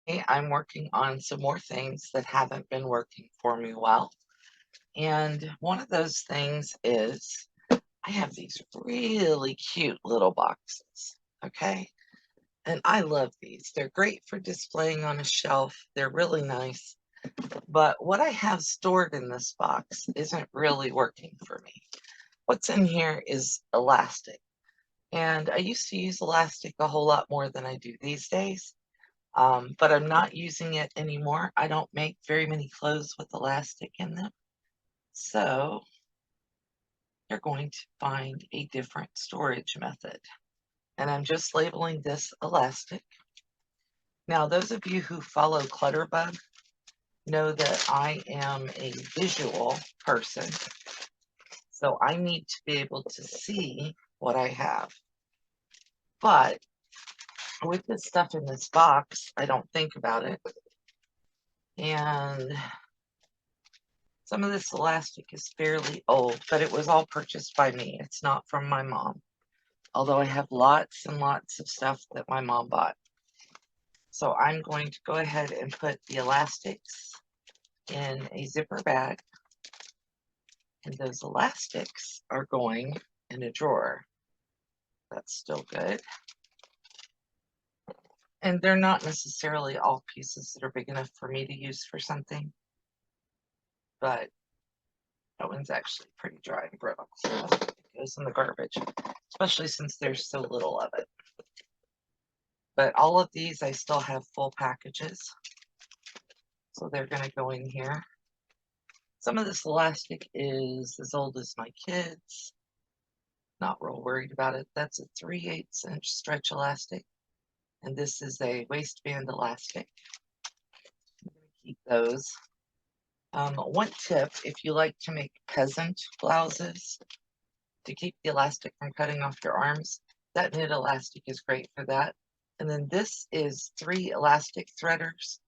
I'm working on some more things that haven't been working for me well. And one of those things is I have these really cute little boxes. Okay. And I love these. They're great for displaying on a shelf. They're really nice. But what I have stored in this box isn't really working for me. What's in here is elastic. And I used to use elastic a whole lot more than I do these days. But I'm not using it anymore. I don't make very many clothes with elastic in them. So you're going to find a different storage method. And I'm just labeling this elastic. Now, those of you who follow Clutterbug know that I am a visual person. So I need to be able to see what I have. But with the stuff in this box, I don't think about it. And some of this elastic is fairly old, but it was all purchased by me. It's not from my mom, although I have lots and lots of stuff that my mom bought. So I'm going to go ahead and put the elastics in a zipper bag, and those elastics are going in a drawer. That's still good. And they're not necessarily all pieces that are big enough for me to use for something, but that one's actually pretty dry and brittle, so it goes in the garbage, especially since there's so little of it. But all of these, I still have full packages, so they're going to go in here. Some of this elastic is as old as my kids. Not real worried about it. That's a 3/8 inch stretch elastic, and this is a waistband elastic. I'm going to keep those. One tip, if you like to make peasant blouses to keep the elastic from cutting off your arms, that knit elastic is great for that. And then this is 3 elastic threaders.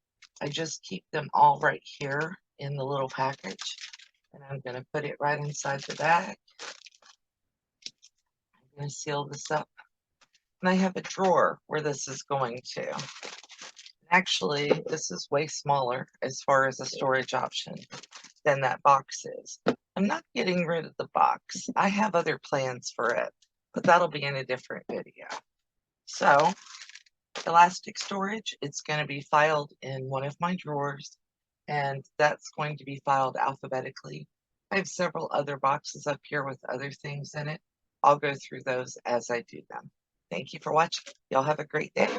I just keep them all right here in the little package. And I'm going to put it right inside the bag. I'm going to seal this up. And I have a drawer where this is going to. Actually, this is way smaller as far as a storage option than that box is. I'm not getting rid of the box. I have other plans for it, but that'll be in a different video. So, elastic storage, it's going to be filed in one of my drawers, and that's going to be filed alphabetically. I have several other boxes up here with other things in it. I'll go through those as I do them. Thank you for watching. Y'all have a great day.